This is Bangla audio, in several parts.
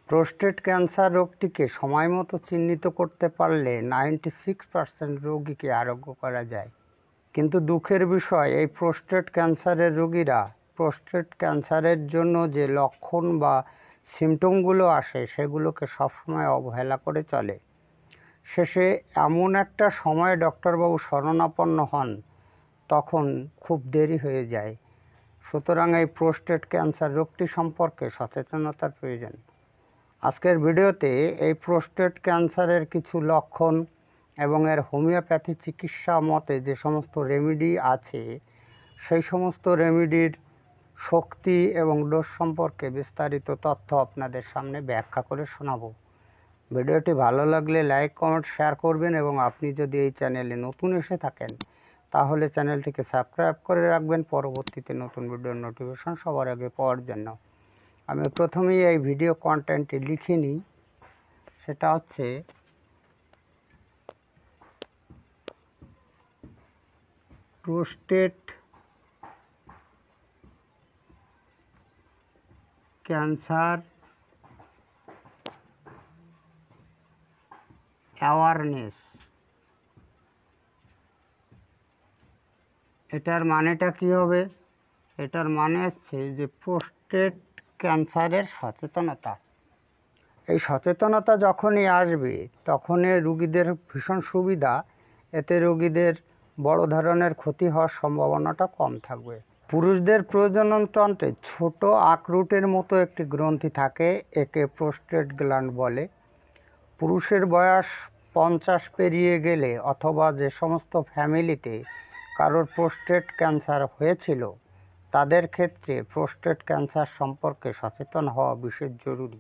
প্রোস্টেট ক্যান্সার রোগটিকে সময়মতো চিহ্নিত করতে পারলে 96% রোগীকে আরোগ্য করা যায়। কিন্তু দুঃখের বিষয়, এই প্রোস্টেট ক্যান্সারের রোগীরা প্রোস্টেট ক্যান্সারের জন্য যে লক্ষণ বা সিমটমগুলো আসে সেগুলোকে সবসময় অবহেলা করে চলে। শেষে এমন একটা সময়ে ডক্টরবাবু শরণাপন্ন হন, তখন খুব দেরি হয়ে যায়। সুতরাং এই প্রোস্টেট ক্যান্সার রোগটি সম্পর্কে সচেতনতার প্রয়োজন। আজকের ভিডিওতে এই প্রোস্টেট ক্যান্সারের কিছু লক্ষণ এবং এর হোমিওপ্যাথি চিকিৎসা মতে যে সমস্ত রেমেডি আছে সেই সমস্ত রেমেডির শক্তি এবং ডোজ সম্পর্কে বিস্তারিত তথ্য আপনাদের সামনে ব্যাখ্যা করে শোনাবো। ভিডিওটি ভালো লাগলে লাইক, কমেন্ট, শেয়ার করবেন এবং আপনি যদি এই চ্যানেলে নতুন এসে থাকেন তাহলে চ্যানেলটিকে সাবস্ক্রাইব করে রাখবেন পরবর্তীতে নতুন ভিডিওর নোটিফিকেশন সবার আগে পাওয়ার জন্য। আমি প্রথমেই এই ভিডিও কন্টেন্টে লিখে নিই, সেটা হচ্ছে প্রোস্টেট ক্যান্সার অ্যাওয়ারনেস। এটার মানেটা কি হবে? এটার মানে হচ্ছে যে প্রোস্টেট ক্যান্সারের সচেতনতা। এই সচেতনতা যখনই আসবে তখনই রোগীদের ভীষণ সুবিধা, এতে রোগীদের বড় ধরনের ক্ষতি হওয়ার সম্ভাবনাটা কম থাকবে। পুরুষদের প্রজননতন্ত্রে ছোট আখরোটের মতো একটি গ্রন্থি থাকে, একে প্রোস্টেট গ্ল্যান্ড বলে। পুরুষের বয়স 50 পেরিয়ে গেলে অথবা যে সমস্ত ফ্যামিলিতে কারোর প্রোস্টেট ক্যান্সার হয়েছিল তাদের ক্ষেত্রে প্রোস্টেট ক্যান্সার সম্পর্কে সচেতন হওয়া বিশেষ জরুরি।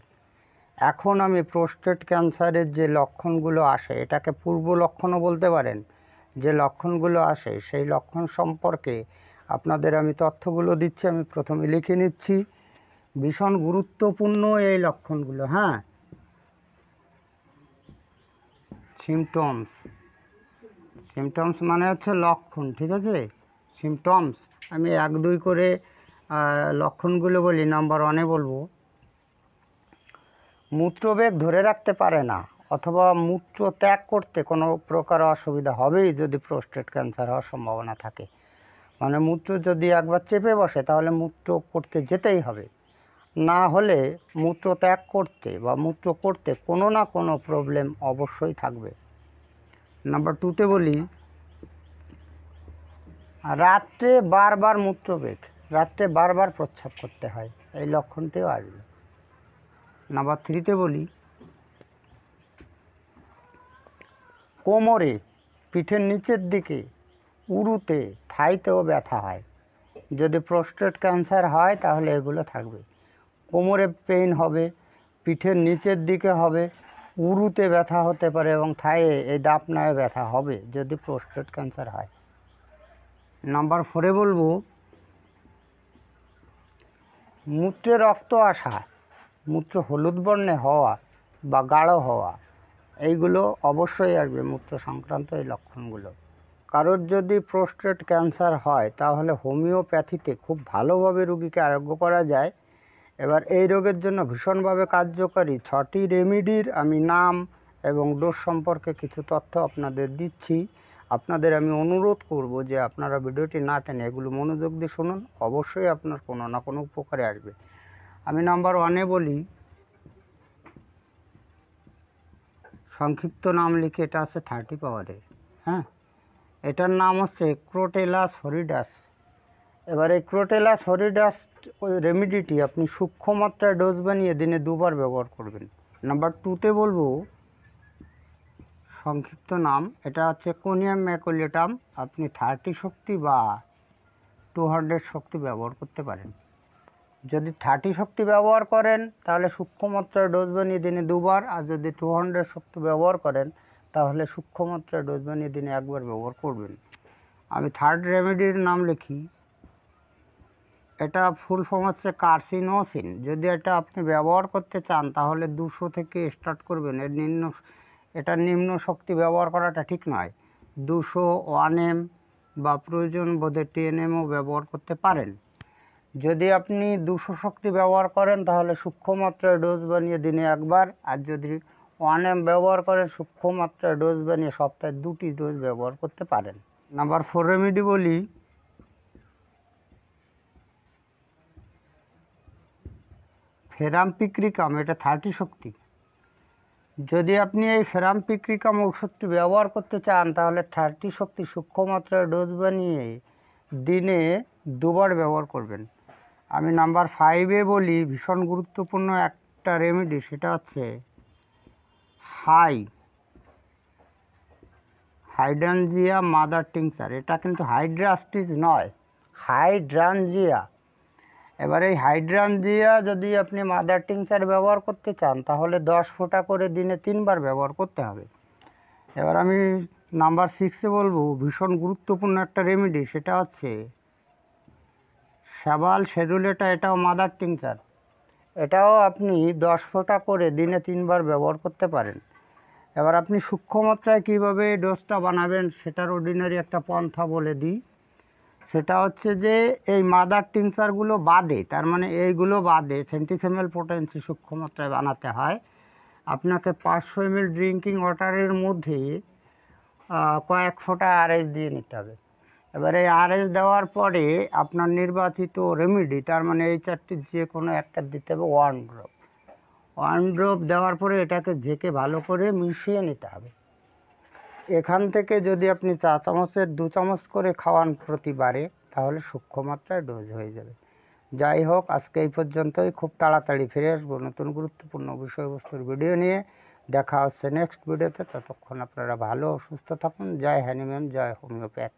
এখন আমি প্রোস্টেট ক্যান্সারের যে লক্ষণগুলো আসে, এটাকে পূর্ব লক্ষণও বলতে পারেন, যে লক্ষণগুলো আসে সেই লক্ষণ সম্পর্কে আপনাদের আমি তথ্যগুলো দিচ্ছি। আমি প্রথমে লিখে নিচ্ছি, ভীষণ গুরুত্বপূর্ণ এই লক্ষণগুলো। সিমটমস মানে হচ্ছে লক্ষণ, ঠিক আছে? সিমটমস আমি 1-2 করে লক্ষণগুলো বলি। নাম্বার 1-এ বলবো, মূত্রবেগ ধরে রাখতে পারে না অথবা মূত্র ত্যাগ করতে কোনো প্রকার অসুবিধা হবেই যদি প্রোস্টেট ক্যান্সার হওয়ার সম্ভাবনা থাকে। মানে মূত্র যদি একবার চেপে বসে তাহলে মূত্র করতে যেতেই হবে, না হলে মূত্র ত্যাগ করতে বা মূত্র করতে কোনো না কোনো প্রবলেম অবশ্যই থাকবে। নাম্বার 2-তে বলি, রাত্রে বারবার মূত্রবেগ, রাত্রে বারবার প্রস্রাব করতে হয়, এই লক্ষণটিও আসবে। নাম্বার 3-তে বলি, কোমরে, পিঠের নিচের দিকে, উরুতে, থাইতেও ব্যথা হয়। যদি প্রোস্টেট ক্যান্সার হয় তাহলে এগুলো থাকবে। কোমরে পেইন হবে, পিঠের নিচের দিকে হবে, উরুতে ব্যথা হতে পারে এবং থাইয়ে এই দাপনায় ব্যথা হবে যদি প্রোস্টেট ক্যান্সার হয়। নাম্বার 4-এ বলবো, মূত্রে রক্ত আসা, মূত্র হলুদ বর্ণে হওয়া বা গাঢ় হওয়া, এইগুলো অবশ্যই আসবে মূত্র সংক্রান্ত এই লক্ষণগুলো। কারোর যদি প্রোস্টেট ক্যান্সার হয় তাহলে হোমিওপ্যাথিতে খুব ভালোভাবে রোগীকে আরোগ্য করা যায়। এবার এই রোগের জন্য ভীষণভাবে কার্যকারী 6টি রেমেডির আমি নাম এবং ডোজ সম্পর্কে কিছু তথ্য আপনাদের দিচ্ছি। আপনাদের আমি অনুরোধ করব যে আপনারা ভিডিওটি না টেনে এগুলো মনোযোগ দিয়ে শুনুন, অবশ্যই আপনার কোনো না কোনো উপকারে আসবে। আমি নাম্বার 1-এ বলি, সংক্ষিপ্ত নাম লিখে, এটা আছে 30 পাওয়ারের। এটার নাম হচ্ছে ক্রোটেলাস হরিডাস। এবার এই ক্রোটেলাস হরিডাস রেমেডিটি আপনি সূক্ষ্ম মাত্রায় ডোজ বানিয়ে দিনে 2 বার ব্যবহার করবেন। নাম্বার 2-তে বলবো, সংক্ষিপ্ত নাম, এটা হচ্ছে কোনিয়াম ম্যাকুলেটাম। আপনি 30 শক্তি বা 200 শক্তি ব্যবহার করতে পারেন। যদি 30 শক্তি ব্যবহার করেন তাহলে সূক্ষ্ম মাত্রায় ডোজ বানিয়ে দিনে 2 বার, আর যদি 200 শক্তি ব্যবহার করেন তাহলে সূক্ষ্ম মাত্রায় ডোজ বানিয়ে দিনে 1 বার ব্যবহার করবেন। আমি থার্ড রেমেডির নাম লিখি, এটা ফুল ফর্ম হচ্ছে কার্সিনোসিন। যদি এটা আপনি ব্যবহার করতে চান তাহলে 200 থেকে স্টার্ট করবেন। এটার নিম্ন শক্তি ব্যবহার করাটা ঠিক নয়। 200, 1M বা প্রয়োজন বোধে 10Mও ব্যবহার করতে পারেন। যদি আপনি 200 শক্তি ব্যবহার করেন তাহলে সূক্ষ্ম মাত্রায় ডোজ বানিয়ে দিনে একবার, আর যদি 1 mg ব্যবহার করেন সূক্ষ্ম মাত্রায় ডোজ বানিয়ে সপ্তাহে 2টি ডোজ ব্যবহার করতে পারেন। নাম্বার 4 রেমেডি বলি, ফেরামপিক্রিকাম, এটা 30 শক্তি। যদি আপনি এই ফেরামপিক্রিকাম ঔষধটি ব্যবহার করতে চান তাহলে 30 শক্তি সূক্ষ্ম মাত্রায় ডোজ বানিয়ে দিনে 2বার ব্যবহার করবেন। আমি নাম্বার 5-এ বলি, ভীষণ গুরুত্বপূর্ণ একটা রেমেডি, সেটা হচ্ছে হাইড্রানজিয়া মাদার টিংচার। এটা কিন্তু হাইড্রাস্টিস নয়, হাইড্রানজিয়া। এবার এই হাইড্রানজিয়া যদি আপনি মাদার টিংচার ব্যবহার করতে চান তাহলে 10 ফোঁটা করে দিনে 3বার ব্যবহার করতে হবে। এবার আমি নাম্বার 6-এ বলবো, ভীষণ গুরুত্বপূর্ণ একটা রেমেডি, সেটা হচ্ছে শ্যাবাল শেরুলেটা। এটাও মাদার টিংচার, এটাও আপনি 10 ফোঁটা করে দিনে 3বার ব্যবহার করতে পারেন। এবার আপনি সূক্ষ্ম মাত্রায় কীভাবে ডোজটা বানাবেন সেটার অর্ডিনারি একটা পন্থা বলে দিই। সেটা হচ্ছে যে এই মাদার টিংচারগুলো বাদে, তার মানে এইগুলো বাদে সেন্টিসিমেল পোটেন্সি সূক্ষ্ম মাত্রায় বানাতে হয়। আপনাকে 500 ml ড্রিঙ্কিং ওয়াটারের মধ্যে কয়েক ফোঁটা আরএস দিয়ে নিতে হবে। এবার এই আরএস দেওয়ার পরে আপনার নির্বাচিত রেমেডি, তার মানে এই 4টির যে কোনো একটা দিতে হবে 1 ড্রপ। 1 ড্রপ দেওয়ার পরে এটাকে ঝেঁকে ভালো করে মিশিয়ে নিতে হবে। এখান থেকে যদি আপনি 4 চামচের 2 চামচ করে খাওয়ান প্রতিবারে তাহলে সূক্ষ্ম মাত্রায় ডোজ হয়ে যাবে। যাই হোক, আজকে এই পর্যন্তই। খুব তাড়াতাড়ি ফিরে আসবো নতুন গুরুত্বপূর্ণ বিষয়বস্তুর ভিডিও নিয়ে। দেখা হচ্ছে নেক্সট ভিডিওতে। ততক্ষণ আপনারা ভালো ও সুস্থ থাকুন। জয় হ্যানিম্যান, জয় হোমিওপ্যাথ।